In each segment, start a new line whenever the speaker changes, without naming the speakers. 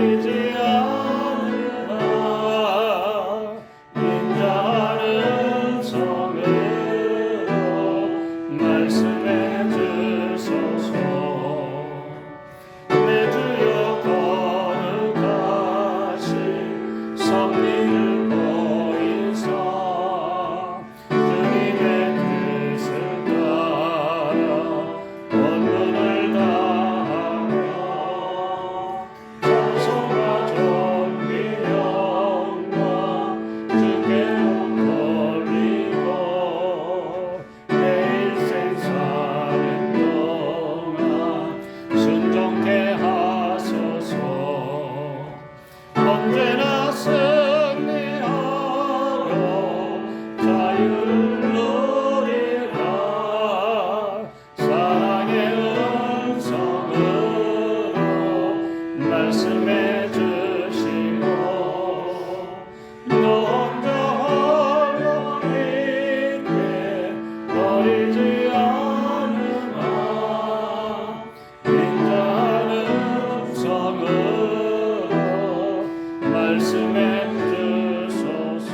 버리지 않으라. 인자하는 성으로 말씀해 주소서. 내 주여 거룩하신 섭리를 보이사 주님의 뜻을 따라 본분을 다하며 찬송과 존귀 영광 주께 돌리고 내 일생 사는 동안 순종케 하소서. 언제나 승리하고 자유를 누리라. 사랑의 음성으로 말씀해 주시고 너 혼자 홀로 있게 버리지 않으라. 인자하는 음성으로 말씀해 주소서.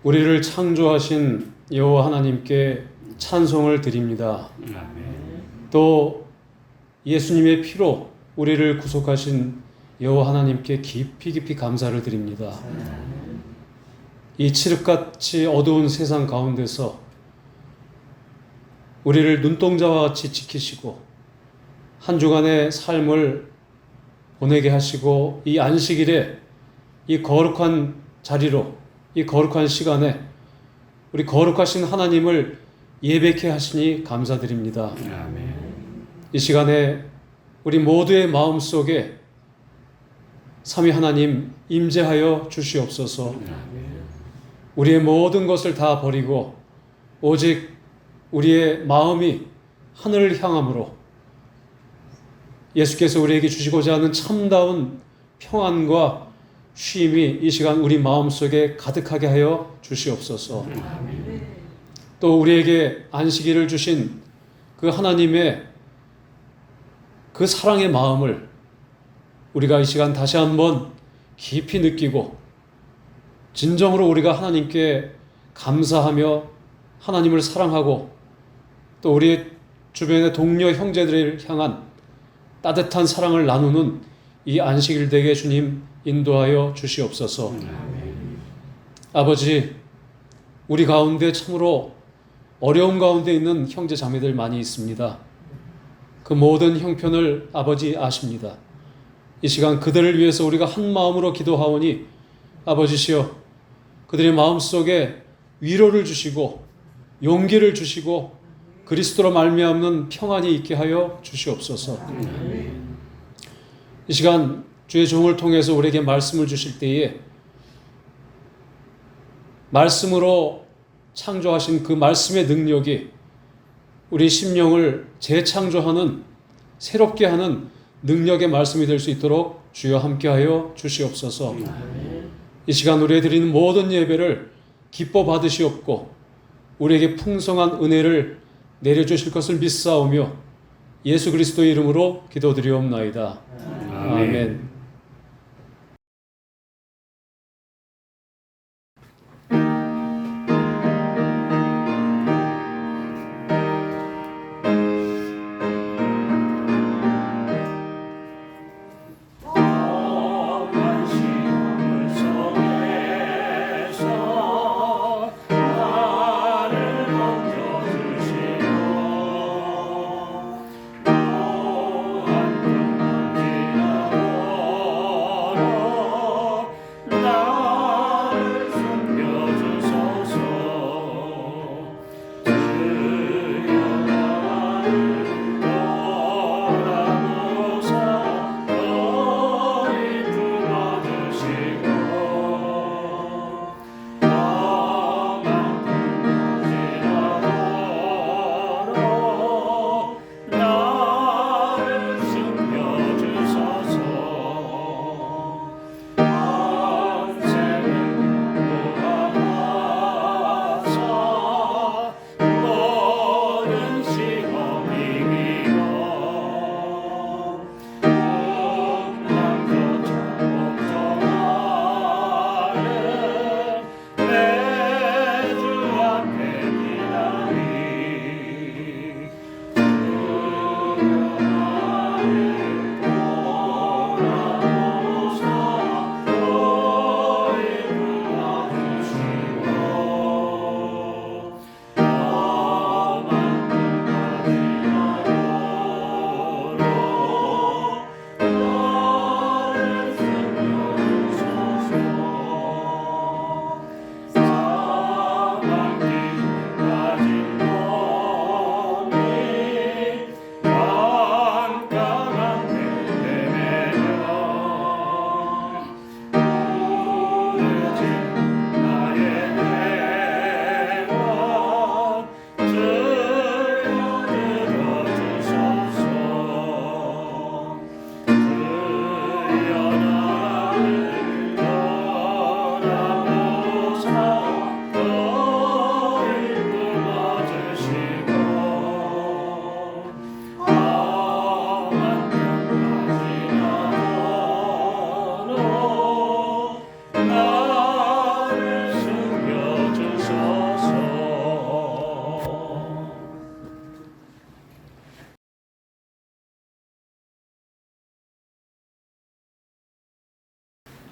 우리를 창조하신 여호와 하나님께 찬송을 드립니다. 또 예수님의 피로 우리를 구속하신 여호와 하나님께 깊이 감사를 드립니다. 이 칠흑같이 어두운 세상 가운데서 우리를 눈동자와 같이 지키시고 한 주간의 삶을 보내게 하시고 이 안식일에 이 거룩한 자리로 이 거룩한 시간에 우리 거룩하신 하나님을 예배케 하시니 감사드립니다. 이 시간에 우리 모두의 마음속에 삼위 하나님 임재하여 주시옵소서. 우리의 모든 것을 다 버리고 오직 우리의 마음이 하늘을 향함으로 예수께서 우리에게 주시고자 하는 참다운 평안과 쉼이 이 시간 우리 마음속에 가득하게 하여 주시옵소서. 또 우리에게 안식일을 주신 그 하나님의 그 사랑의 마음을 우리가 이 시간 다시 한번 깊이 느끼고 진정으로 우리가 하나님께 감사하며 하나님을 사랑하고 또 우리 주변의 동료 형제들을 향한 따뜻한 사랑을 나누는 이 안식일 되게 주님 인도하여 주시옵소서. 아버지, 우리 가운데 참으로 어려움 가운데 있는 형제 자매들 많이 있습니다. 그 모든 형편을 아버지 아십니다. 이 시간 그들을 위해서 우리가 한 마음으로 기도하오니 아버지시여 그들의 마음속에 위로를 주시고 용기를 주시고 그리스도로 말미암는 평안이 있게 하여 주시옵소서. 이 시간 주의 종을 통해서 우리에게 말씀을 주실 때에 말씀으로 창조하신 그 말씀의 능력이 우리 심령을 재창조하는 새롭게 하는 능력의 말씀이 될 수 있도록 주여 함께하여 주시옵소서. 이 시간 우리에 드리는 모든 예배를 기뻐 받으시옵고 우리에게 풍성한 은혜를 내려주실 것을 믿사오며 예수 그리스도의 이름으로 기도드리옵나이다. 아멘.
나를 얹어주시고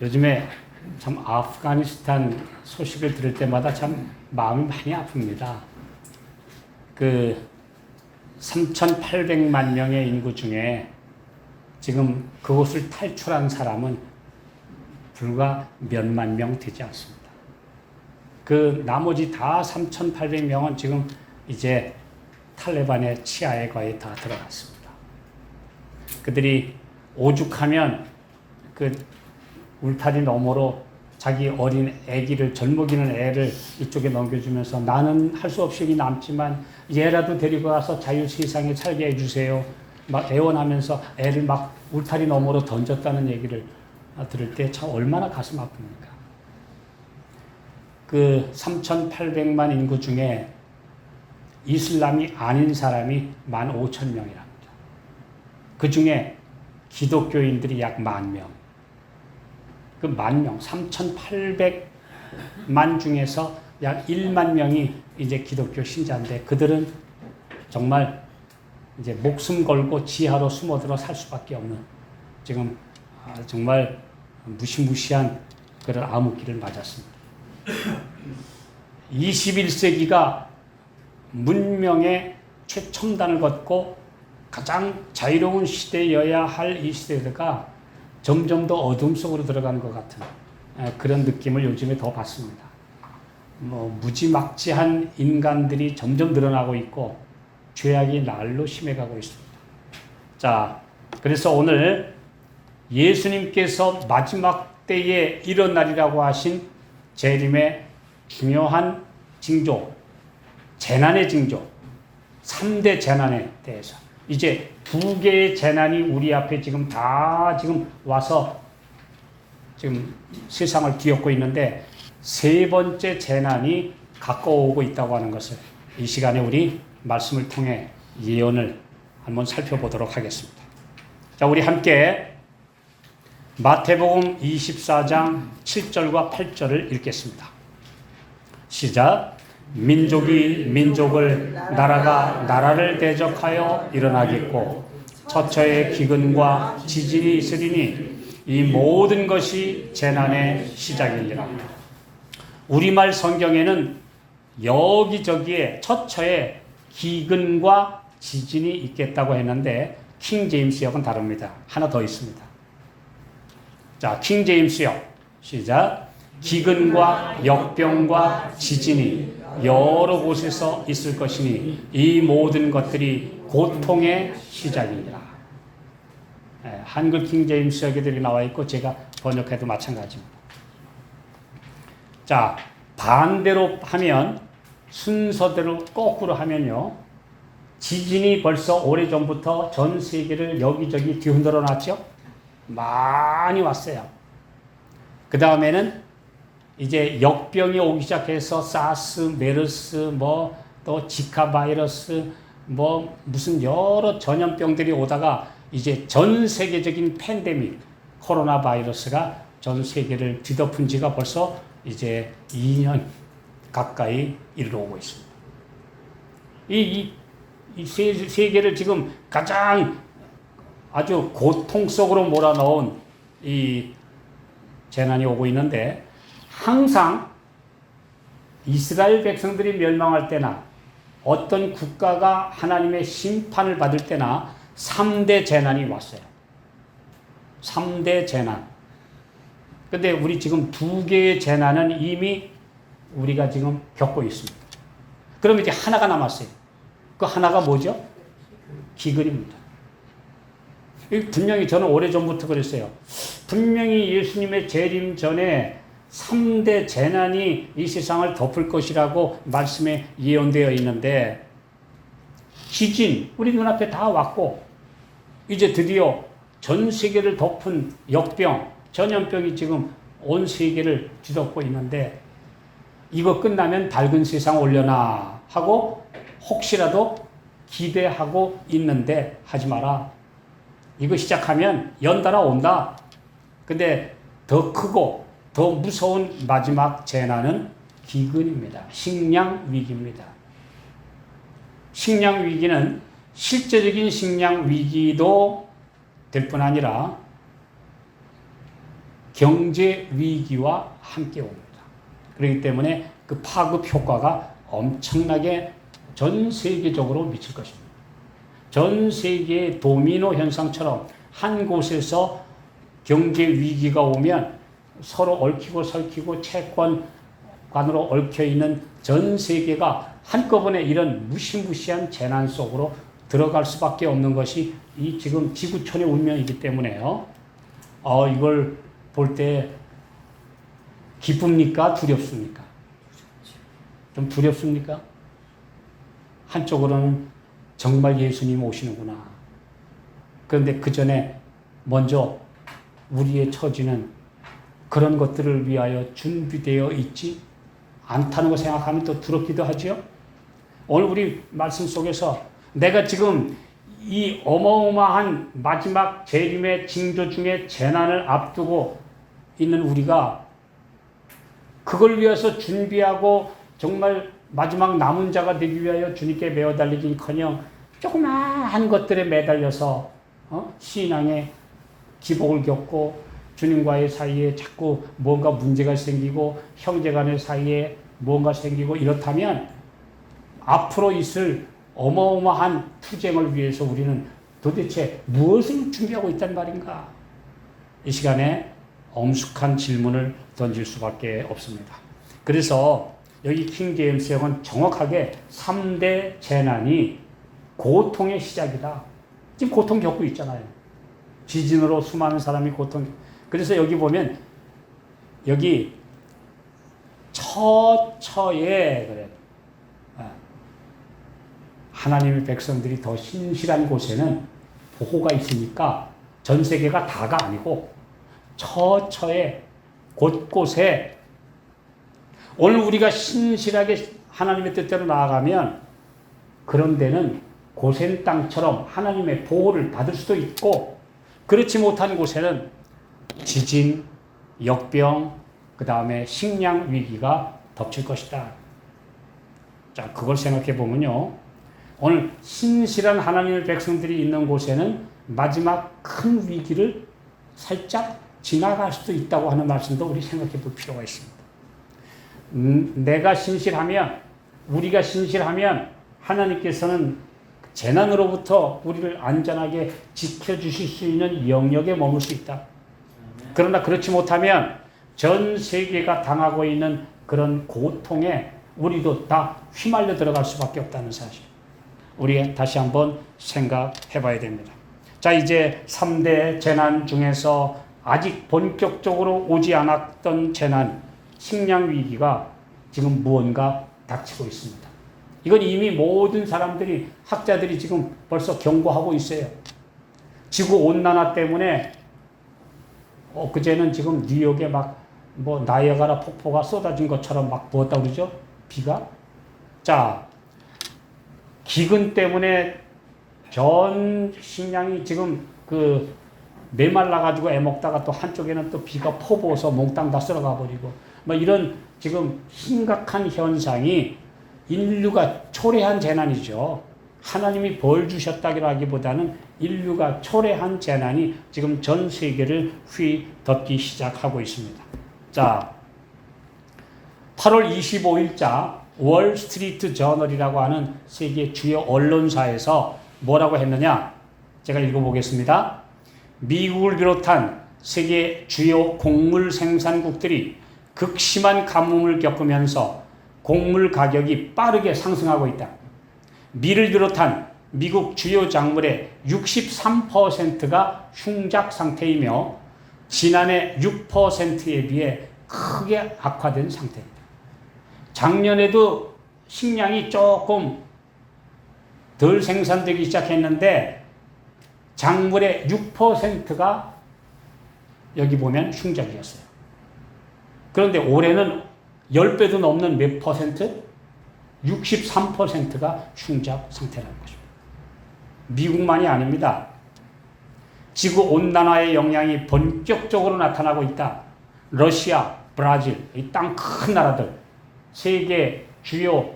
요즘에 참 아프가니스탄 소식을 들을 때마다 참 마음이 많이 아픕니다. 그 3,800만 명의 인구 중에 지금 그곳을 탈출한 사람은 불과 몇만 명 되지 않습니다. 그 나머지 다 3,800명은 지금 이제 탈레반의 치하에 거의 다 들어갔습니다. 그들이 오죽하면 그 울타리 너머로 자기 어린 아기를 젊어기는 애를 이쪽에 넘겨주면서 나는 할 수 없이 남지만 얘라도 데리고 가서 자유 세상에 살게 해주세요. 막 애원하면서 애를 막 울타리 너머로 던졌다는 얘기를 들을 때 참 얼마나 가슴 아픕니까? 그 3,800만 인구 중에 이슬람이 아닌 사람이 15,000명이랍니다. 그 중에 기독교인들이 약 10,000명. 그 10,000명, 3,800만 중에서 약 1만 명이 이제 기독교 신자인데 그들은 정말 이제 목숨 걸고 지하로 숨어들어 살 수밖에 없는 지금 정말 무시무시한 그런 암흑기를 맞았습니다. 21세기가 문명의 최첨단을 걷고 가장 자유로운 시대여야 할 이 시대가 점점 더 어둠 속으로 들어가는 것 같은 그런 느낌을 요즘에 더 받습니다. 무지막지한 인간들이 점점 늘어나고 있고 죄악이 날로 심해가고 있습니다. 자, 그래서 오늘 예수님께서 마지막 때에 일어나리라고 하신 재림의 중요한 징조, 재난의 징조, 3대 재난에 대해서 이제 2개의 재난이 우리 앞에 지금 다 지금 와서 지금 세상을 뒤엎고 있는데 3번째 재난이 가까워오고 있다고 하는 것을 이 시간에 우리 말씀을 통해 예언을 한번 살펴보도록 하겠습니다. 자, 우리 함께 마태복음 24장 7절과 8절을 읽겠습니다. 시작. 민족이 민족을, 나라가 나라를 대적하여 일어나겠고 처처의 기근과 지진이 있으리니 이 모든 것이 재난의 시작이니라. 우리말 성경에는 여기저기에 처처에 기근과 지진이 있겠다고 했는데 킹 제임스역은 다릅니다. 하나 더 있습니다. 자, 킹 제임스역 시작. 기근과 역병과 지진이 여러 곳에서 있을 것이니 이 모든 것들이 고통의 시작이니라. 한글 킹 제임스역에 나와 있고 제가 번역해도 마찬가지입니다. 자, 반대로 하면 순서대로 거꾸로 하면요. 지진이 벌써 오래전부터 전 세계를 여기저기 뒤흔들어 놨죠. 많이 왔어요. 그 다음에는 이제 역병이 오기 시작해서 사스, 메르스, 또 지카 바이러스, 무슨 여러 전염병들이 오다가 이제 전 세계적인 팬데믹, 코로나 바이러스가 전 세계를 뒤덮은 지가 벌써 이제 2년 가까이 이르러오고 있습니다. 이 세계를 지금 가장 아주 고통 속으로 몰아넣은 이 재난이 오고 있는데 항상 이스라엘 백성들이 멸망할 때나 어떤 국가가 하나님의 심판을 받을 때나 3대 재난이 왔어요. 3대 재난. 근데 우리 지금 2개의 재난은 이미 우리가 지금 겪고 있습니다. 그럼 이제 하나가 남았어요. 그 하나가 뭐죠? 기근입니다. 분명히 저는 오래전부터 그랬어요. 분명히 예수님의 재림 전에 3대 재난이 이 세상을 덮을 것이라고 말씀에 예언되어 있는데 지진, 우리 눈앞에 다 왔고 이제 드디어 전 세계를 덮은 역병, 전염병이 지금 온 세계를 뒤덮고 있는데 이거 끝나면 밝은 세상 올려나 하고 혹시라도 기대하고 있는데 하지 마라. 이거 시작하면 연달아 온다. 근데 더 크고 더 무서운 마지막 재난은 기근입니다. 식량 위기입니다. 식량 위기는 실제적인 식량 위기도 될 뿐 아니라 경제 위기와 함께 옵니다. 그렇기 때문에 그 파급 효과가 엄청나게 전 세계적으로 미칠 것입니다. 전 세계의 도미노 현상처럼 한 곳에서 경제 위기가 오면 서로 얽히고 설키고 채권관으로 얽혀 있는 전 세계가 한꺼번에 이런 무시무시한 재난 속으로 들어갈 수밖에 없는 것이 이 지금 지구촌의 운명이기 때문에요. 이걸 볼 때 기쁩니까? 두렵습니까? 좀 두렵습니까? 한쪽으로는 정말 예수님 오시는구나. 그런데 그 전에 먼저 우리의 처지는 그런 것들을 위하여 준비되어 있지 않다는 걸 생각하면 또 두렵기도 하죠. 오늘 우리 말씀 속에서 내가 지금 이 어마어마한 마지막 재림의 징조 중에 재난을 앞두고 있는 우리가 그걸 위해서 준비하고 정말 마지막 남은 자가 되기 위하여 주님께 매어 달리기커녕 조그마한 것들에 매달려서 신앙의 기복을 겪고 주님과의 사이에 자꾸 뭔가 문제가 생기고 형제 간의 사이에 뭔가 생기고 이렇다면 앞으로 있을 어마어마한 투쟁을 위해서 우리는 도대체 무엇을 준비하고 있단 말인가? 이 시간에 엄숙한 질문을 던질 수밖에 없습니다. 그래서 여기 킹제임스형은 정확하게 3대 재난이 고통의 시작이다. 지금 고통 겪고 있잖아요. 지진으로 수많은 사람이 고통. 그래서 여기 보면 여기 처처에 그래. 하나님의 백성들이 더 신실한 곳에는 보호가 있으니까 전 세계가 다가 아니고 처처에 곳곳에 오늘 우리가 신실하게 하나님의 뜻대로 나아가면 그런 데는 고센 땅처럼 하나님의 보호를 받을 수도 있고 그렇지 못한 곳에는 지진, 역병, 그 다음에 식량 위기가 덮칠 것이다. 자, 그걸 생각해 보면요. 오늘 신실한 하나님의 백성들이 있는 곳에는 마지막 큰 위기를 살짝 지나갈 수도 있다고 하는 말씀도 우리 생각해 볼 필요가 있습니다. 내가 신실하면, 우리가 신실하면 하나님께서는 재난으로부터 우리를 안전하게 지켜주실 수 있는 영역에 머물 수 있다. 그러나 그렇지 못하면 전 세계가 당하고 있는 그런 고통에 우리도 다 휘말려 들어갈 수밖에 없다는 사실. 우리 다시 한번 생각해 봐야 됩니다. 자, 이제 3대 재난 중에서 아직 본격적으로 오지 않았던 재난, 식량 위기가 지금 무언가 닥치고 있습니다. 이건 이미 모든 사람들이, 학자들이 지금 벌써 경고하고 있어요. 지구온난화 때문에 그제는 지금 뉴욕에 막 나이아가라 폭포가 쏟아진 것처럼 막 부었다고 그러죠? 비가. 자, 기근 때문에 전 식량이 지금 메말라가지고 애먹다가 또 한쪽에는 또 비가 퍼부어서 몽땅 다 쓸어가 버리고 이런 지금 심각한 현상이 인류가 초래한 재난이죠. 하나님이 벌 주셨다기보다는 인류가 초래한 재난이 지금 전 세계를 휘덮기 시작하고 있습니다. 자, 8월 25일자 월스트리트 저널이라고 하는 세계 주요 언론사에서 뭐라고 했느냐? 제가 읽어보겠습니다. 미국을 비롯한 세계 주요 곡물 생산국들이 극심한 가뭄을 겪으면서 곡물 가격이 빠르게 상승하고 있다. 밀을 비롯한 미국 주요 작물의 63%가 흉작 상태이며 지난해 6%에 비해 크게 악화된 상태입니다. 작년에도 식량이 조금 덜 생산되기 시작했는데 작물의 6%가 여기 보면 흉작이었어요. 그런데 올해는 10배도 넘는 몇 퍼센트? 63%가 흉작 상태라는 것입니다. 미국만이 아닙니다. 지구온난화의 영향이 본격적으로 나타나고 있다. 러시아, 브라질, 이 땅 큰 나라들, 세계 주요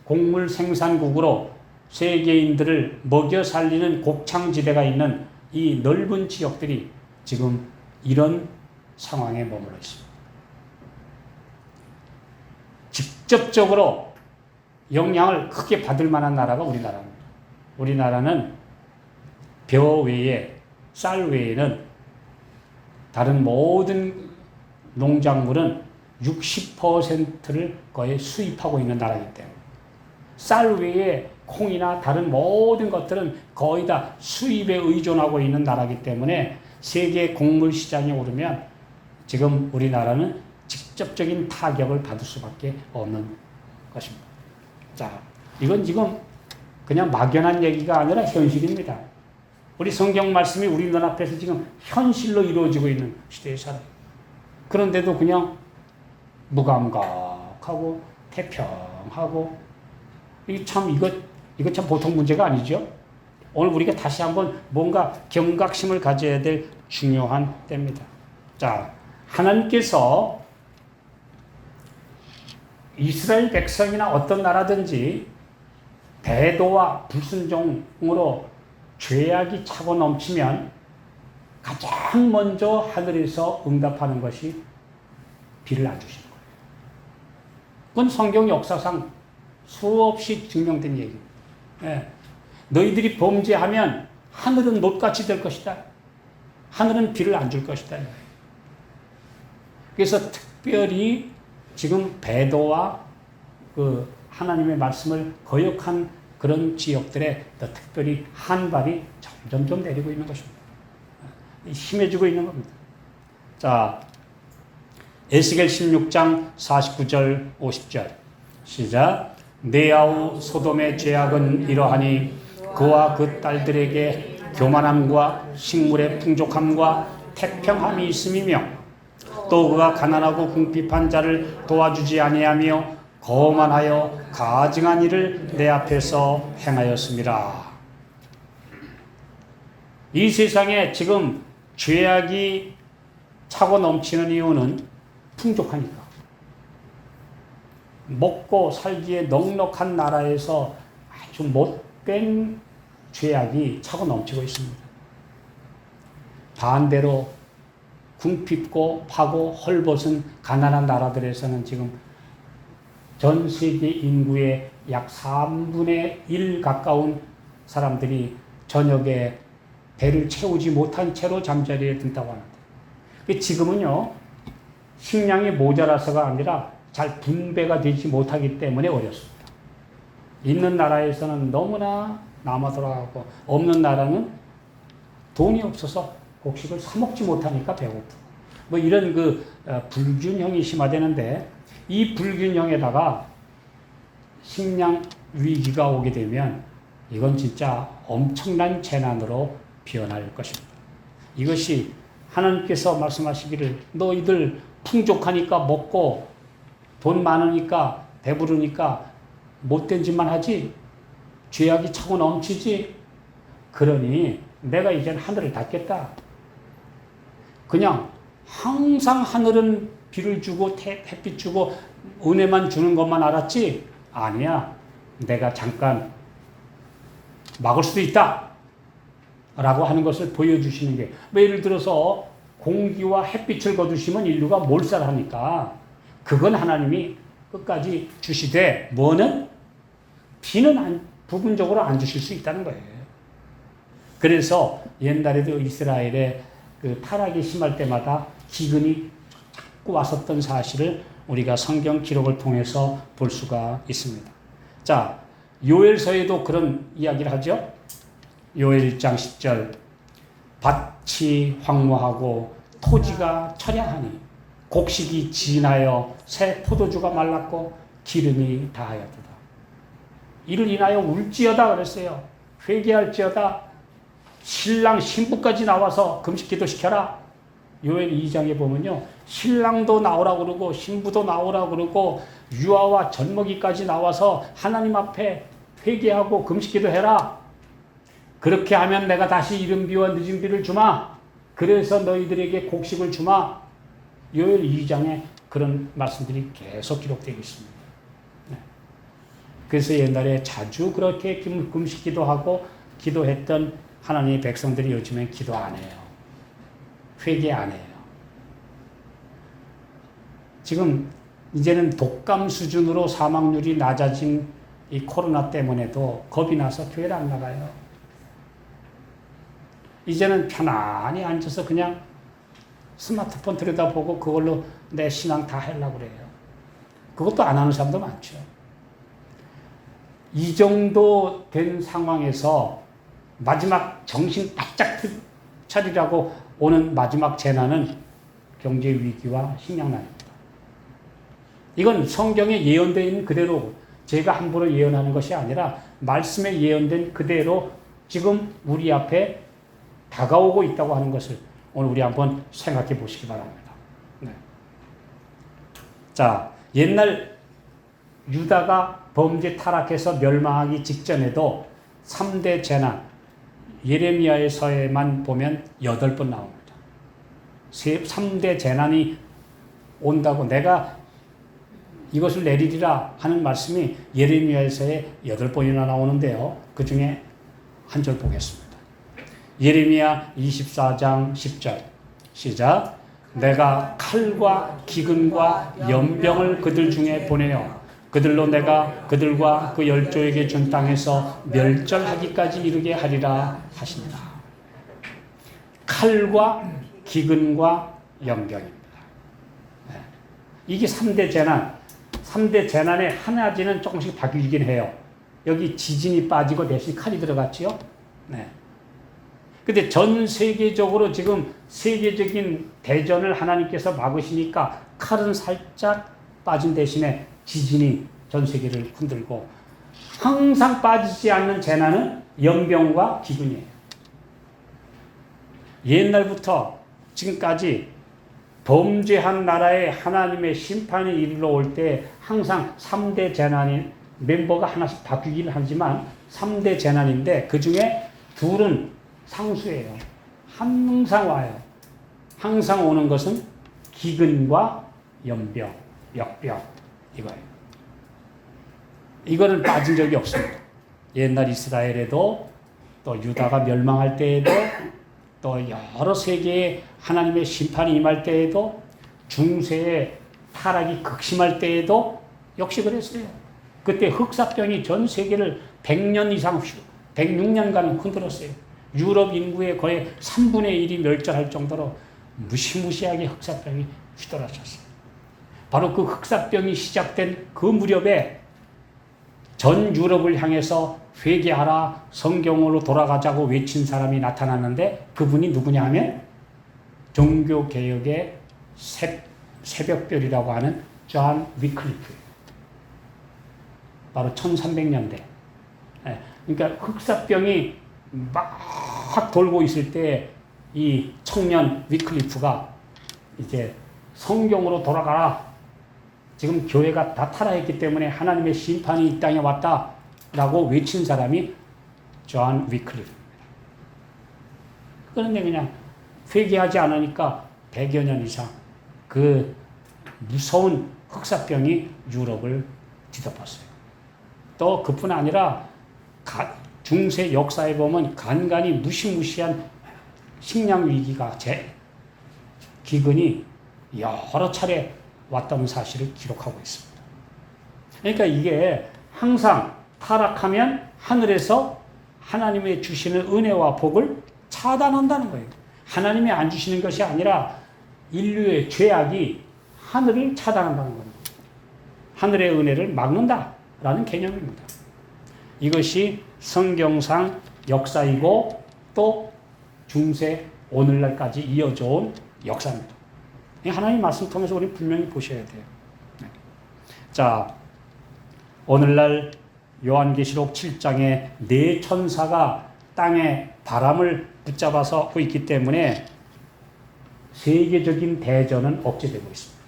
곡물 생산국으로 세계인들을 먹여 살리는 곡창지대가 있는 이 넓은 지역들이 지금 이런 상황에 머물러 있습니다. 직접적으로 영향을 크게 받을 만한 나라가 우리나라입니다. 우리나라는 벼 외에, 쌀 외에는 다른 모든 농작물은 60%를 거의 수입하고 있는 나라이기 때문에 쌀 외에 콩이나 다른 모든 것들은 거의 다 수입에 의존하고 있는 나라이기 때문에 세계 곡물 시장에 오르면 지금 우리나라는 직접적인 타격을 받을 수밖에 없는 것입니다. 자, 이건 지금 그냥 막연한 얘기가 아니라 현실입니다. 우리 성경 말씀이 우리 눈앞에서 지금 현실로 이루어지고 있는 시대에 살아요. 그런데도 그냥 무감각하고 태평하고 이거 참 보통 문제가 아니죠. 오늘 우리가 다시 한번 뭔가 경각심을 가져야 될 중요한 때입니다. 자, 하나님께서 이스라엘 백성이나 어떤 나라든지 배도와 불순종으로 죄악이 차고 넘치면 가장 먼저 하늘에서 응답하는 것이 비를 안 주시는 거예요. 그건 성경 역사상 수없이 증명된 얘기입니다. 예. 너희들이 범죄하면 하늘은 못같이 될 것이다. 하늘은 비를 안 줄 것이다. 그래서 특별히 지금 배도와 그 하나님의 말씀을 거역한 그런 지역들에 더 특별히 한발이 점점 내리고 있는 것입니다. 심해지고 있는 겁니다. 자, 에스겔 16장 49절 50절 시작. 내 아우 소돔의 죄악은 이러하니 그와 그 딸들에게 교만함과 식물의 풍족함과 태평함이 있음이며 또 그가 가난하고 궁핍한 자를 도와주지 아니하며 거만하여 가증한 일을 내 앞에서 행하였습니다. 이 세상에 지금 죄악이 차고 넘치는 이유는 풍족하니까. 먹고 살기에 넉넉한 나라에서 아주 못된 죄악이 차고 넘치고 있습니다. 반대로 궁핍고 파고 헐벗은 가난한 나라들에서는 지금 전 세계 인구의 약 3분의 1 가까운 사람들이 저녁에 배를 채우지 못한 채로 잠자리에 든다고 하는데, 지금은요 식량이 모자라서가 아니라 잘 분배가 되지 못하기 때문에 어렵습니다. 있는 나라에서는 너무나 남아 돌아가고 없는 나라는 돈이 없어서 곡식을 사 먹지 못하니까 배고프고 뭐 이런 그 불균형이 심화되는데, 이 불균형에다가 식량 위기가 오게 되면 이건 진짜 엄청난 재난으로 변할 것입니다. 이것이 하나님께서 말씀하시기를 너희들 풍족하니까 먹고 돈 많으니까 배부르니까 못된 짓만 하지 죄악이 차고 넘치지, 그러니 내가 이젠 하늘을 닫겠다. 그냥 항상 하늘은 비를 주고 햇빛 주고 은혜만 주는 것만 알았지, 아니야, 내가 잠깐 막을 수도 있다 라고 하는 것을 보여주시는 게, 뭐 예를 들어서 공기와 햇빛을 거두시면 인류가 몰살하니까 그건 하나님이 끝까지 주시되, 뭐는 비는 부분적으로 안 주실 수 있다는 거예요. 그래서 옛날에도 이스라엘의 그 타락이 심할 때마다 기근이 자꾸 왔었던 사실을 우리가 성경 기록을 통해서 볼 수가 있습니다. 자, 요엘서에도 그런 이야기를 하죠. 요엘 1장 10절 밭이 황무하고 토지가 처량하니 곡식이 진하여 새 포도주가 말랐고 기름이 다하였도다. 이를 인하여 울지어다 그랬어요. 회개할지어다. 신랑 신부까지 나와서 금식기도 시켜라. 요엘 2장에 보면요, 신랑도 나오라 그러고 신부도 나오라 그러고 유아와 젖먹이까지 나와서 하나님 앞에 회개하고 금식기도 해라. 그렇게 하면 내가 다시 이른 비와 늦은 비를 주마. 그래서 너희들에게 곡식을 주마. 요엘 2장에 그런 말씀들이 계속 기록되어 있습니다. 네. 그래서 옛날에 자주 그렇게 금식기도 하고 기도했던 하나님의 백성들이 요즘엔 기도 안 해요. 회개 안 해요. 지금 이제는 독감 수준으로 사망률이 낮아진 이 코로나 때문에도 겁이 나서 교회를 안 나가요. 이제는 편안히 앉아서 그냥 스마트폰 들여다보고 그걸로 내 신앙 다 하려고 그래요. 그것도 안 하는 사람도 많죠. 이 정도 된 상황에서 마지막 정신 바짝 차리라고 오는 마지막 재난은 경제 위기와 식량난입니다. 이건 성경에 예언되어 있는 그대로 제가 함부로 예언하는 것이 아니라 말씀에 예언된 그대로 지금 우리 앞에 다가오고 있다고 하는 것을 오늘 우리 한번 생각해 보시기 바랍니다. 네. 자, 옛날 유다가 범죄 타락해서 멸망하기 직전에도 3대 재난, 예레미야에서에만 보면 8번 나옵니다. 3대 재난이 온다고 내가 이것을 내리리라 하는 말씀이 예레미야에서에 8번이나 나오는데요. 그 중에 한 절 보겠습니다. 예레미야 24장 10절 시작. 내가 칼과 기근과 연병을 그들 중에 보내어 그들로 내가 그들과 그 열조에게 준 땅에서 멸절하기까지 이르게 하리라 하십니다. 칼과 기근과 연병입니다. 이게 3대 재난. 3대 재난의 하나지는 조금씩 바뀌긴 해요. 여기 지진이 빠지고 대신 칼이 들어갔지요. 네. 근데 전 세계적으로 지금 세계적인 대전을 하나님께서 막으시니까 칼은 살짝 빠진 대신에 지진이 전 세계를 흔들고 항상 빠지지 않는 재난은 연병과 기근이에요. 옛날부터 지금까지 범죄한 나라에 하나님의 심판이 이르러 올 때 항상 3대 재난이 멤버가 하나씩 바뀌긴 하지만 3대 재난인데 그 중에 둘은 상수예요. 항상 와요. 항상 오는 것은 기근과 연병, 역병 이거예요. 이거는 빠진 적이 없습니다. 옛날 이스라엘에도 또 유다가 멸망할 때에도 또 여러 세계에 하나님의 심판이 임할 때에도 중세의 타락이 극심할 때에도 역시 그랬어요. 그때 흑사병이 전 세계를 100년 이상 106년간 흔들었어요. 유럽 인구의 거의 3분의 1이 멸절할 정도로 무시무시하게 흑사병이 휘돌아쳤어요. 바로 그 흑사병이 시작된 그 무렵에 전 유럽을 향해서 회개하라 성경으로 돌아가자고 외친 사람이 나타났는데 그분이 누구냐 하면 종교개혁의 새벽별이라고 하는 존 위클리프예요. 바로 1300년대. 그러니까 흑사병이 막 돌고 있을 때 이 청년 위클리프가 이제 성경으로 돌아가라. 지금 교회가 다 타락했기 때문에 하나님의 심판이 이 땅에 왔다라고 외친 사람이 존 위클리프입니다. 그런데 그냥 회개하지 않으니까 100여 년 이상 그 무서운 흑사병이 유럽을 뒤덮었어요. 또 그뿐 아니라 중세 역사에 보면 간간히 무시무시한 식량 위기가 기근이 여러 차례 왔다는 사실을 기록하고 있습니다. 그러니까 이게 항상 타락하면 하늘에서 하나님의 주시는 은혜와 복을 차단한다는 거예요. 하나님이 안 주시는 것이 아니라 인류의 죄악이 하늘을 차단한다는 겁니다. 하늘의 은혜를 막는다라는 개념입니다. 이것이 성경상 역사이고 또 중세 오늘날까지 이어져 온 역사입니다. 하나님 말씀 통해서 우리 분명히 보셔야 돼요. 자, 오늘날 요한계시록 7장에 네 천사가 땅에 바람을 붙잡아서 있기 때문에 세계적인 대전은 억제되고 있습니다.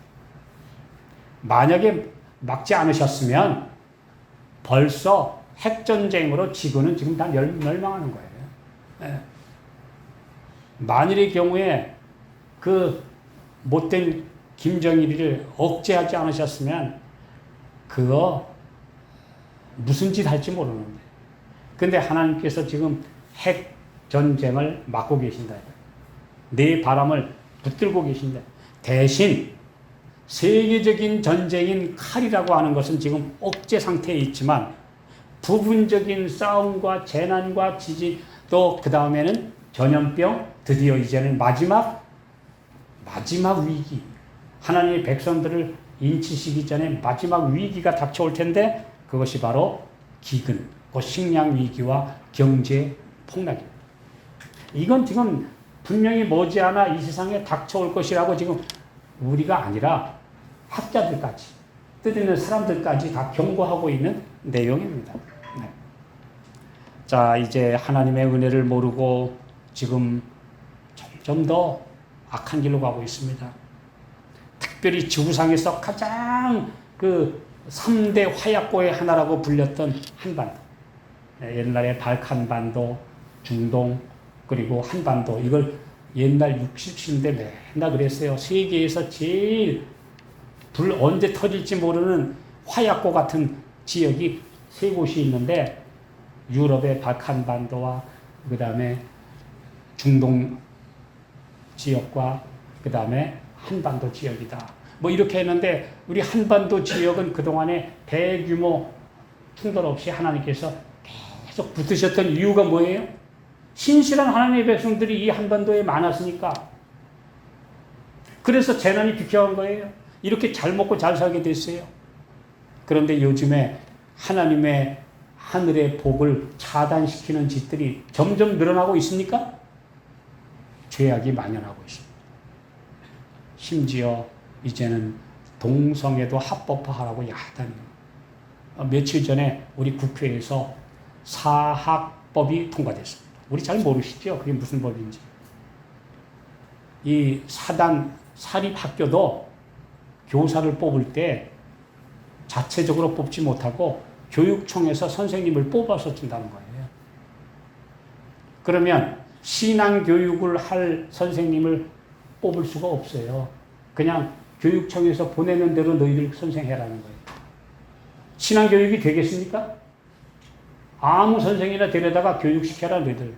만약에 막지 않으셨으면 벌써 핵전쟁으로 지구는 지금 다 멸망하는 거예요. 네. 만일의 경우에 그 못된 김정일이를 억제하지 않으셨으면 그거 무슨 짓 할지 모르는데. 근데 하나님께서 지금 핵 전쟁을 막고 계신다. 내 바람을 붙들고 계신다. 대신 세계적인 전쟁인 칼이라고 하는 것은 지금 억제 상태에 있지만 부분적인 싸움과 재난과 지진 또 그 다음에는 전염병 드디어 이제는 마지막 위기 하나님의 백성들을 인치시기 전에 마지막 위기가 닥쳐올 텐데 그것이 바로 기근, 식량 위기와 경제 폭락입니다. 이건 지금 분명히 머지않아 이 세상에 닥쳐올 것이라고 지금 우리가 아니라 학자들까지 뜻있는 사람들까지 다 경고하고 있는 내용입니다. 네. 자, 이제 하나님의 은혜를 모르고 지금 점점 더 악한 길로 가고 있습니다. 특별히 지구상에서 가장 그 3대 화약고의 하나라고 불렸던 한반도. 옛날에 발칸반도, 중동, 그리고 한반도. 이걸 옛날 60년대 맨날 그랬어요. 세계에서 제일 불 언제 터질지 모르는 화약고 같은 지역이 세 곳이 있는데 유럽의 발칸반도와 그 다음에 중동 지역과 그 다음에 한반도 지역이다. 뭐 이렇게 했는데 우리 한반도 지역은 그동안에 대규모 충돌 없이 하나님께서 계속 붙으셨던 이유가 뭐예요? 신실한 하나님의 백성들이 이 한반도에 많았으니까. 그래서 재난이 비켜간 거예요. 이렇게 잘 먹고 잘 살게 됐어요. 그런데 요즘에 하나님의 하늘의 복을 차단시키는 짓들이 점점 늘어나고 있습니까? 죄악이 만연하고 있습니다. 심지어 이제는 동성애도 합법화하라고 야단이. 며칠 전에 우리 국회에서 사학법이 통과됐습니다. 우리 잘 모르시죠? 그게 무슨 법인지. 이 사립학교도 교사를 뽑을 때 자체적으로 뽑지 못하고 교육청에서 선생님을 뽑아서 준다는 거예요. 그러면 신앙교육을 할 선생님을 뽑을 수가 없어요. 그냥 교육청에서 보내는 대로 너희들 선생해라는 거예요. 신앙교육이 되겠습니까? 아무 선생이나 데려다가 교육시켜라 너희들.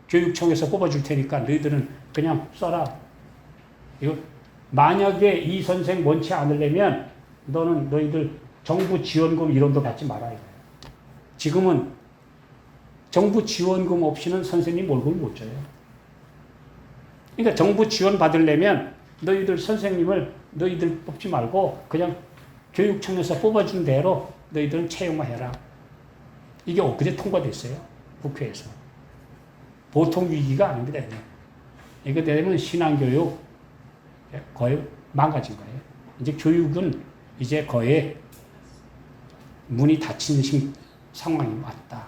교육청에서 뽑아줄 테니까 너희들은 그냥 써라. 이거 만약에 이 선생 원치 않으려면 너희들 정부 지원금 1원도 받지 마라 이거예요. 지금은 정부 지원금 없이는 선생님 월급을 못 줘요. 그러니까 정부 지원 받으려면 너희들 선생님을 너희들 뽑지 말고 그냥 교육청에서 뽑아준 대로 너희들은 채용해라. 이게 엊그제 통과됐어요. 국회에서. 보통 위기가 아닙니다. 이거 되면 신앙교육 거의 망가진 거예요. 이제 교육은 이제 거의 문이 닫힌 상황이 왔다.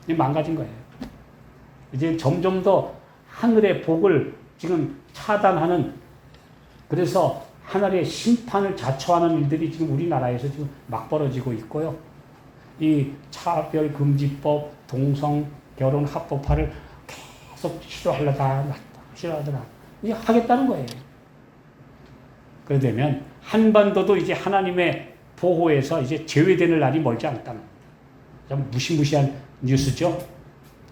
이제 망가진 거예요. 이제 점점 더 하늘의 복을 지금 차단하는, 그래서 하늘의 심판을 자초하는 일들이 지금 우리나라에서 지금 막 벌어지고 있고요. 이 차별금지법, 동성 결혼 합법화를 계속 싫어하려다 이제 하겠다는 거예요. 그러게 되면 한반도도 이제 하나님의 보호에서 이제 제외되는 날이 멀지 않다는 겁니다. 좀 무시무시한 뉴스죠.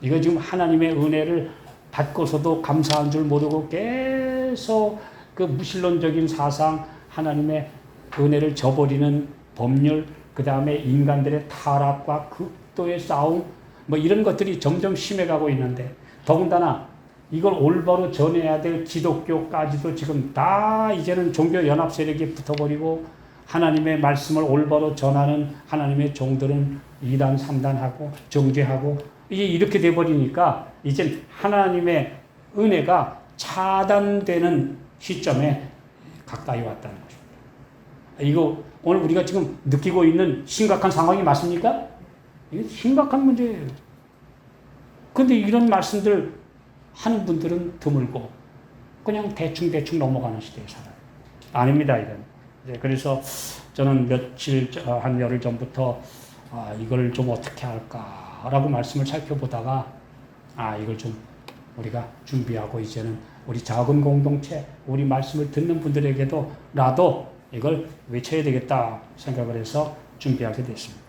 이거 지금 하나님의 은혜를 받고서도 감사한 줄 모르고 계속 그 무신론적인 사상, 하나님의 은혜를 저버리는 법률, 그 다음에 인간들의 타락과 극도의 싸움, 뭐 이런 것들이 점점 심해가고 있는데, 더군다나 이걸 올바로 전해야 될 기독교까지도 지금 다 이제는 종교연합 세력이 붙어버리고, 하나님의 말씀을 올바로 전하는 하나님의 종들은 2단, 3단하고 정죄하고, 이제 이렇게 돼버리니까 이제 하나님의 은혜가 차단되는 시점에 가까이 왔다는 것입니다. 이거 오늘 우리가 지금 느끼고 있는 심각한 상황이 맞습니까? 이게 심각한 문제예요. 그런데 이런 말씀들 하는 분들은 드물고 그냥 대충 넘어가는 시대에 살아요. 아닙니다, 이건. 그래서 저는 한 열흘 전부터 이걸 좀 어떻게 할까라고 말씀을 살펴보다가 이걸 좀 우리가 준비하고 이제는 우리 작은 공동체, 우리 말씀을 듣는 분들에게도 나도 이걸 외쳐야 되겠다 생각을 해서 준비하게 됐습니다.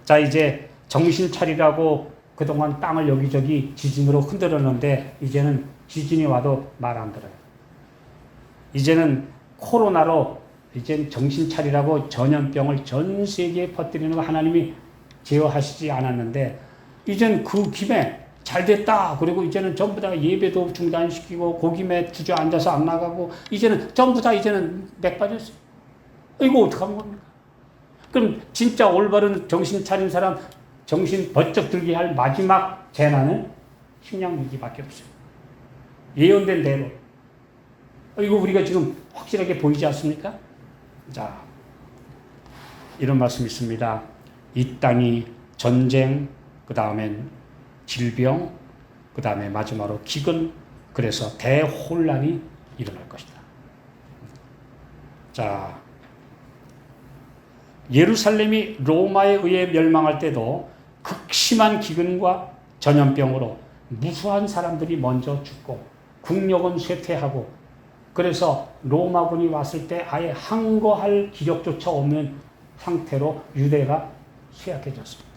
자, 이제 정신 차리라고 그동안 땅을 여기저기 지진으로 흔들었는데 이제는 지진이 와도 말 안 들어요. 이제는 코로나로 이젠 정신 차리라고 전염병을 전 세계에 퍼뜨리는 거 하나님이 제어하시지 않았는데 이젠 그 김에 잘 됐다. 그리고 이제는 전부 다 예배도 중단시키고 고김에 주저앉아서 안 나가고 이제는 전부 다 이제는 맥 빠졌어요. 이거 어떡하는 겁니까? 그럼 진짜 올바른 정신 차린 사람 정신 번쩍 들게 할 마지막 재난은 식량위기밖에 없어요. 예언된 대로. 이거 우리가 지금 확실하게 보이지 않습니까? 자, 이런 말씀이 있습니다. 이 땅이 전쟁, 그 다음엔 질병, 그 다음에 마지막으로 기근, 그래서 대혼란이 일어날 것이다. 자, 예루살렘이 로마에 의해 멸망할 때도 극심한 기근과 전염병으로 무수한 사람들이 먼저 죽고 국력은 쇠퇴하고 그래서 로마군이 왔을 때 아예 항거할 기력조차 없는 상태로 유대가 쇠약해졌습니다.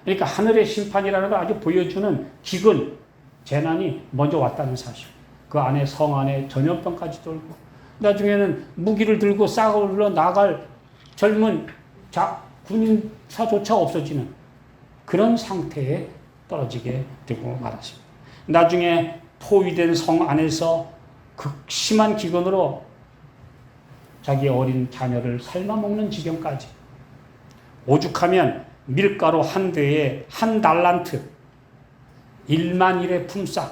그러니까 하늘의 심판이라는 걸 아주 보여주는 기근, 재난이 먼저 왔다는 사실. 그 안에 성 안에 전염병까지 돌고 나중에는 무기를 들고 싸우러 나갈 젊은 군인사조차 없어지는 그런 상태에 떨어지게 되고 말았습니다. 나중에 포위된 성 안에서 극심한 기근으로 자기 어린 자녀를 삶아먹는 지경까지. 오죽하면 밀가루 한 대에 한 달란트, 1만 일의 품삯,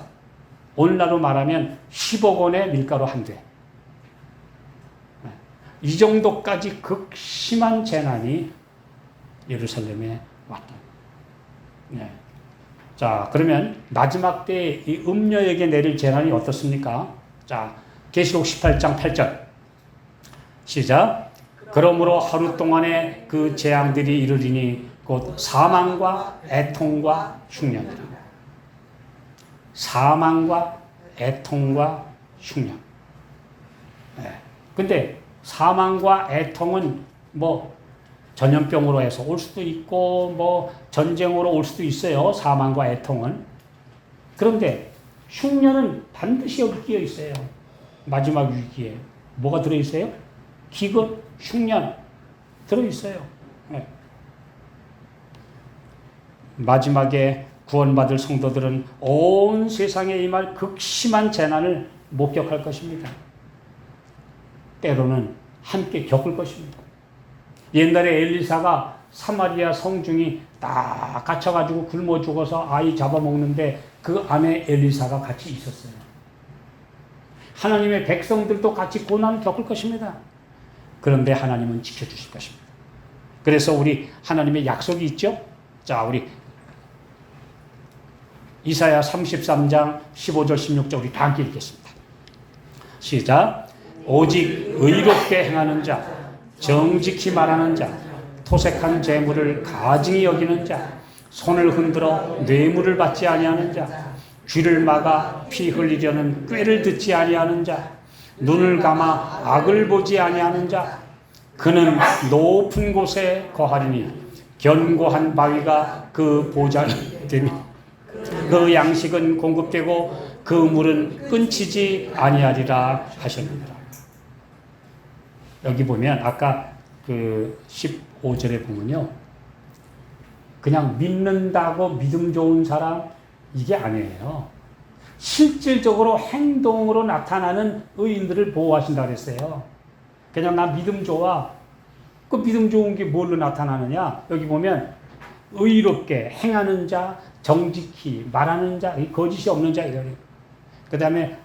오늘날로 말하면 10억 원의 밀가루 한 대. 이 정도까지 극심한 재난이 예루살렘에 왔다. 네. 자, 그러면 마지막 때 이 음녀에게 내릴 재난이 어떻습니까? 자, 계시록 18장 8절. 시작. 그러므로 하루 동안에 그 재앙들이 이르리니 곧 사망과 애통과 흉년이라. 사망과 애통과 흉년. 네. 근데 사망과 애통은 뭐 전염병으로 해서 올 수도 있고 뭐 전쟁으로 올 수도 있어요. 사망과 애통은. 그런데 흉년은 반드시 여기 끼어 있어요. 마지막 위기에. 뭐가 들어있어요? 기근, 흉년 들어있어요. 네. 마지막에 구원받을 성도들은 온 세상에 임할 극심한 재난을 목격할 것입니다. 때로는 함께 겪을 것입니다. 옛날에 엘리사가 사마리아 성중이 딱 갇혀가지고 굶어 죽어서 아이 잡아먹는데 그 안에 엘리사가 같이 있었어요. 하나님의 백성들도 같이 고난을 겪을 것입니다. 그런데 하나님은 지켜주실 것입니다. 그래서 우리 하나님의 약속이 있죠? 자, 우리 이사야 33장 15절 16절 우리 다 함께 읽겠습니다. 시작. 오직 의롭게 행하는 자, 정직히 말하는 자, 토색한 재물을 가증히 여기는 자, 손을 흔들어 뇌물을 받지 아니하는 자, 귀를 막아 피 흘리려는 꾀를 듣지 아니하는 자, 눈을 감아 악을 보지 아니하는 자, 그는 높은 곳에 거하리니 견고한 바위가 그 보좌이 되니 그 양식은 공급되고 그 물은 끊치지 아니하리라 하셨느니라. 여기 보면 아까 그 15절에 보면요, 그냥 믿는다고 믿음 좋은 사람 이게 아니에요. 실질적으로 행동으로 나타나는 의인들을 보호하신다 그랬어요. 그냥 나 믿음 좋아. 그 믿음 좋은 게 뭘로 나타나느냐? 여기 보면 의롭게 행하는 자, 정직히 말하는 자, 거짓이 없는 자 이거예요. 그 다음에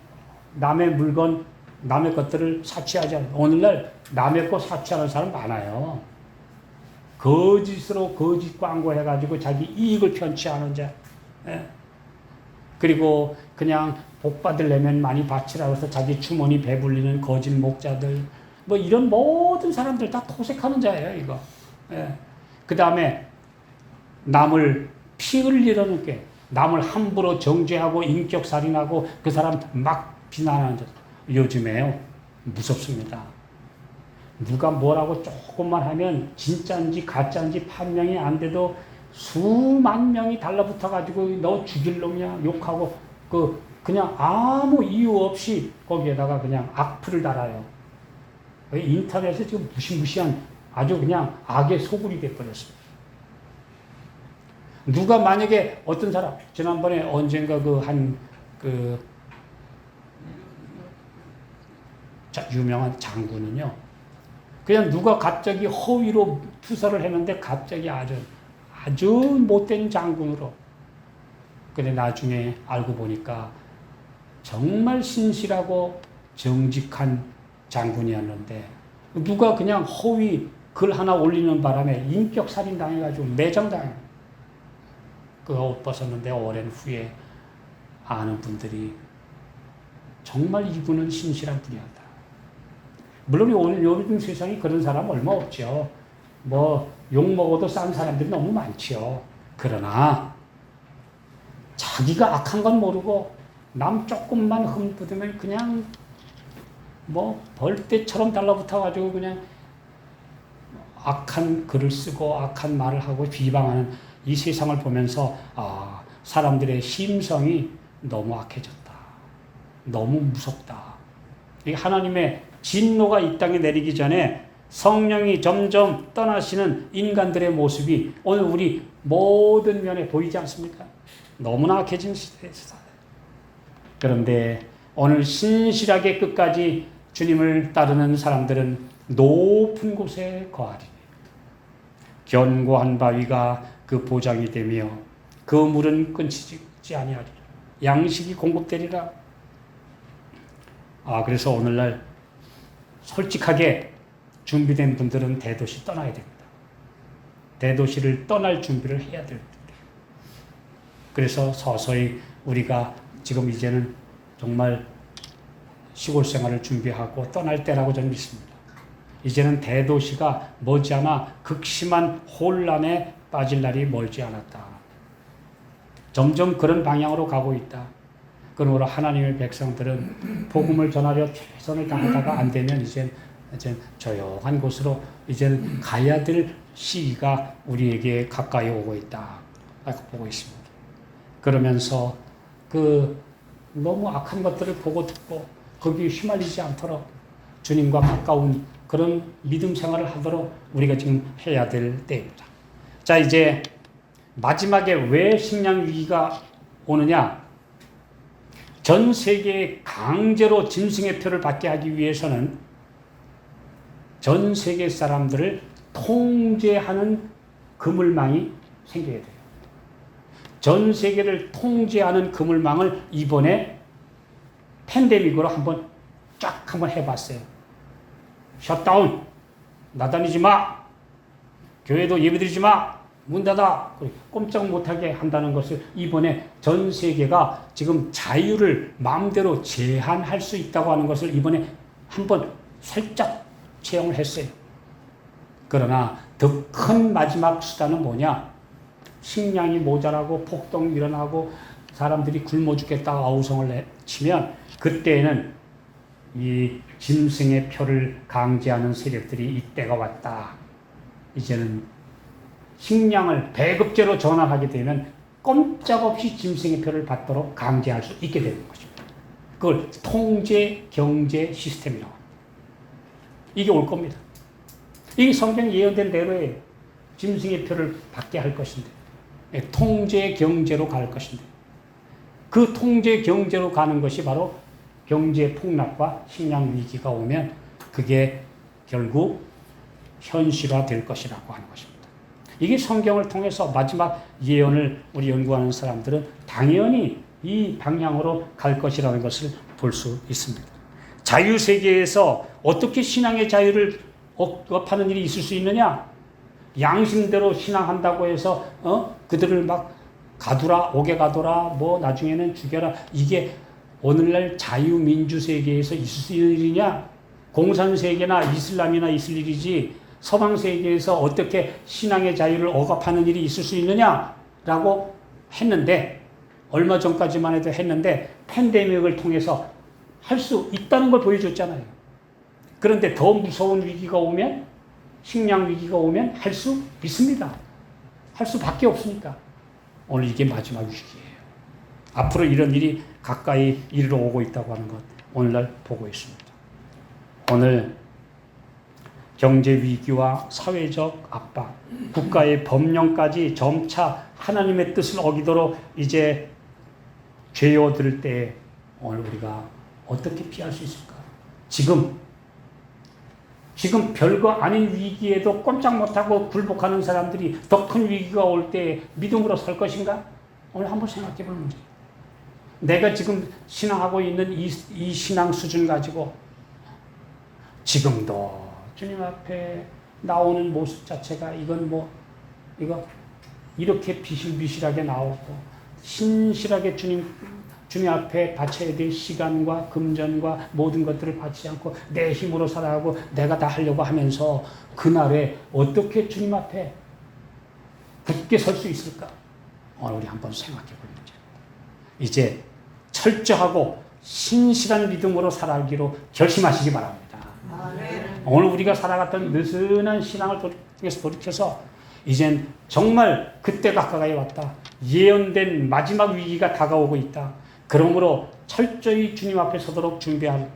남의 물건, 남의 것들을 사치하지 않아요. 오늘날 남의 거 사치하는 사람 많아요. 거짓으로 거짓 광고해가지고 자기 이익을 편취하는 자. 예. 그리고 그냥 복 받으려면 많이 바치라고 해서 자기 주머니 배불리는 거짓 목자들. 뭐 이런 모든 사람들 다 토색하는 자예요, 이거. 예. 그 다음에 남을 피 흘리려는 게, 남을 함부로 정죄하고 인격살인하고 그 사람 막 비난하는 자. 요즘에요, 무섭습니다. 누가 뭐라고 조금만 하면 진짜인지 가짜인지 판명이 안 돼도 수만 명이 달라붙어가지고 너 죽일 놈이야 욕하고 그냥 아무 이유 없이 거기에다가 그냥 악플을 달아요. 인터넷에 지금 무시무시한 아주 그냥 악의 소굴이 돼버렸어요. 누가 만약에 어떤 사람, 지난번에 언젠가 유명한 장군은요, 그냥 누가 갑자기 허위로 투사를 했는데 갑자기 아주 못된 장군으로. 근데 나중에 알고 보니까 정말 신실하고 정직한 장군이었는데, 누가 그냥 허위 글 하나 올리는 바람에 인격살인 당해가지고 매장당해요. 그 옷 벗었는데 오랜 후에 아는 분들이 정말 이분은 신실한 분이었다. 물론 오늘 요즘 세상에 그런 사람 얼마 없죠. 뭐 욕먹어도 싼 사람들이 너무 많지요. 그러나 자기가 악한 건 모르고 남 조금만 흠붙으면 그냥 뭐 벌떼처럼 달라붙어가지고 그냥 악한 글을 쓰고 악한 말을 하고 비방하는 이 세상을 보면서 사람들의 심성이 너무 악해졌다. 너무 무섭다. 이 하나님의 진노가 이 땅에 내리기 전에 성령이 점점 떠나시는 인간들의 모습이 오늘 우리 모든 면에 보이지 않습니까? 너무나 악해진 시대에서. 그런데 오늘 신실하게 끝까지 주님을 따르는 사람들은 높은 곳에 거하리니 견고한 바위가 그 보장이 되며 그 물은 끊치지 아니하리라. 양식이 공급되리라. 그래서 오늘날 솔직하게 준비된 분들은 대도시 떠나야 됩니다. 대도시를 떠날 준비를 해야 됩니다. 그래서 서서히 우리가 지금 이제는 정말 시골 생활을 준비하고 떠날 때라고 저는 믿습니다. 이제는 대도시가 머지않아 극심한 혼란에 빠질 날이 멀지 않았다. 점점 그런 방향으로 가고 있다. 그러므로 하나님의 백성들은 복음을 전하려 최선을 다하다가 안 되면 이제 조용한 곳으로 이제는 가야 될 시기가 우리에게 가까이 오고 있다. 라고 보고 있습니다. 그러면서 너무 악한 것들을 보고 듣고 거기에 휘말리지 않도록 주님과 가까운 그런 믿음 생활을 하도록 우리가 지금 해야 될 때입니다. 자, 이제 마지막에 왜 식량 위기가 오느냐? 전 세계에 강제로 짐승의 표를 받게 하기 위해서는 전 세계 사람들을 통제하는 그물망이 생겨야 돼요. 전 세계를 통제하는 그물망을 이번에 팬데믹으로 한번 해봤어요. 셧다운, 나다니지 마, 교회도 예배드리지 마, 문 닫아, 꼼짝 못하게 한다는 것을 이번에 전 세계가 지금 자유를 마음대로 제한할 수 있다고 하는 것을 이번에 한번 살짝 체험을 했어요. 그러나 더 큰 마지막 수단은 뭐냐? 식량이 모자라고 폭동이 일어나고 사람들이 굶어 죽겠다고 아우성을 치면 그때는 이 짐승의 표를 강제하는 세력들이 이때가 왔다. 이제는 식량을 배급제로 전환하게 되면 꼼짝없이 짐승의 표를 받도록 강제할 수 있게 되는 것입니다. 그걸 통제 경제 시스템이라고 합니다. 이게 올 겁니다. 이게 성경 예언된 대로예요. 짐승의 표를 받게 할 것인데, 통제 경제로 갈 것인데, 그 통제 경제로 가는 것이 바로 경제 폭락과 식량 위기가 오면 그게 결국 현실화될 것이라고 하는 것입니다. 이게 성경을 통해서 마지막 예언을 우리 연구하는 사람들은 당연히 이 방향으로 갈 것이라는 것을 볼 수 있습니다. 자유세계에서 어떻게 신앙의 자유를 억압하는 일이 있을 수 있느냐? 양심대로 신앙한다고 해서 그들을 막 가두라, 옥에 가둬라, 뭐 나중에는 죽여라. 이게 오늘날 자유민주세계에서 있을 수 있는 일이냐? 공산세계나 이슬람이나 있을 일이지 서방세계에서 어떻게 신앙의 자유를 억압하는 일이 있을 수 있느냐라고 했는데, 얼마 전까지만 해도 했는데 팬데믹을 통해서 할 수 있다는 걸 보여줬잖아요. 그런데 더 무서운 위기가 오면, 식량 위기가 오면 할 수 있습니다. 할 수밖에 없으니까. 오늘 이게 마지막 위기예요. 앞으로 이런 일이 가까이 이르러 오고 있다고 하는 것 오늘날 보고 있습니다. 오늘 경제 위기와 사회적 압박, 국가의 법령까지 점차 하나님의 뜻을 어기도록 이제 죄어들 때 오늘 우리가 어떻게 피할 수 있을까? 지금 별거 아닌 위기에도 꼼짝 못하고 굴복하는 사람들이 더 큰 위기가 올 때 믿음으로 설 것인가? 오늘 한번 생각해 볼 문제. 내가 지금 신앙하고 있는 이 신앙 수준 가지고 지금도 주님 앞에 나오는 모습 자체가 이거 이렇게 비실비실하게 나오고 신실하게 주님 앞에 바쳐야 될 시간과 금전과 모든 것들을 바치지 않고 내 힘으로 살아가고 내가 다 하려고 하면서 그날에 어떻게 주님 앞에 굳게 설 수 있을까? 오늘 우리 한번 생각해 볼 문제입니다. 이제 철저하고 신실한 믿음으로 살아가기로 결심하시기 바랍니다. 오늘 우리가 살아갔던 느슨한 신앙을 돌이켜서 이젠 정말 그때가 가까이 왔다. 예언된 마지막 위기가 다가오고 있다. 그러므로 철저히 주님 앞에 서도록 준비할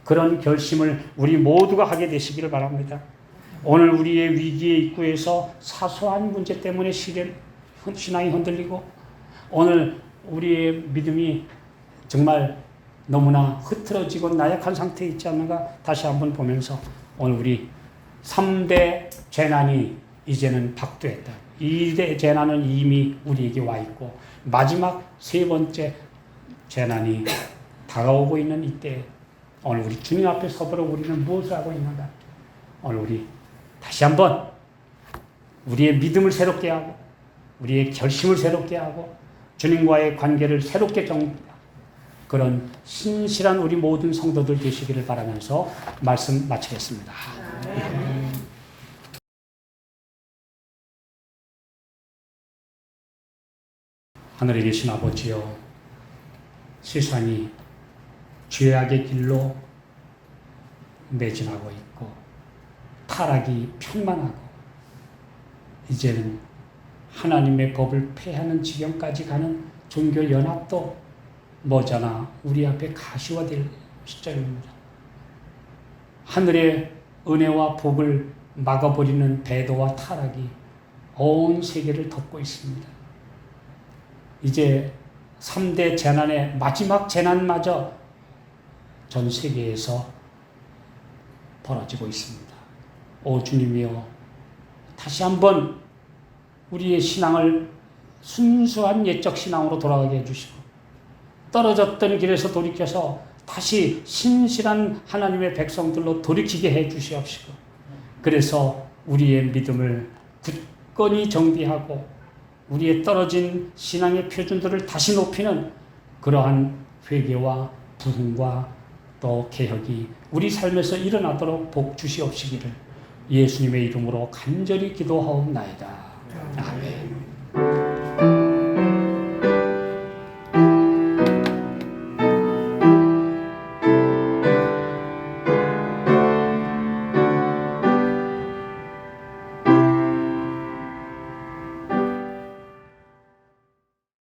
그런 결심을 우리 모두가 하게 되시기를 바랍니다. 오늘 우리의 위기의 입구에서 사소한 문제 때문에 신앙이 흔들리고 오늘 우리의 믿음이 정말 너무나 흐트러지고 나약한 상태에 있지 않는가 다시 한번 보면서 오늘 우리 3대 재난이 이제는 박두했다. 2대 재난은 이미 우리에게 와 있고 마지막 3번째 재난이 다가오고 있는 이때 오늘 우리 주님 앞에 서도록 우리는 무엇을 하고 있는가? 오늘 우리 다시 한번 우리의 믿음을 새롭게 하고 우리의 결심을 새롭게 하고 주님과의 관계를 새롭게 정비하고 그런 신실한 우리 모든 성도들 되시기를 바라면서 말씀 마치겠습니다. 하늘에 계신 아버지여, 세상이 죄악의 길로 매진하고 있고 타락이 편만하고 이제는 하나님의 법을 폐하는 지경까지 가는 종교 연합도 머지않아 우리 앞에 가시화될 시점입니다. 하늘의 은혜와 복을 막아버리는 배도와 타락이 온 세계를 덮고 있습니다. 이제 3대 재난의 마지막 재난마저 전 세계에서 벌어지고 있습니다. 오 주님이여, 다시 한번 우리의 신앙을 순수한 옛적 신앙으로 돌아가게 해주시고 떨어졌던 길에서 돌이켜서 다시 신실한 하나님의 백성들로 돌이키게 해주시옵시고 그래서 우리의 믿음을 굳건히 정비하고 우리의 떨어진 신앙의 표준들을 다시 높이는 그러한 회개와 부흥과 또 개혁이 우리 삶에서 일어나도록 복 주시옵시기를 예수님의 이름으로 간절히 기도하옵나이다. 아멘.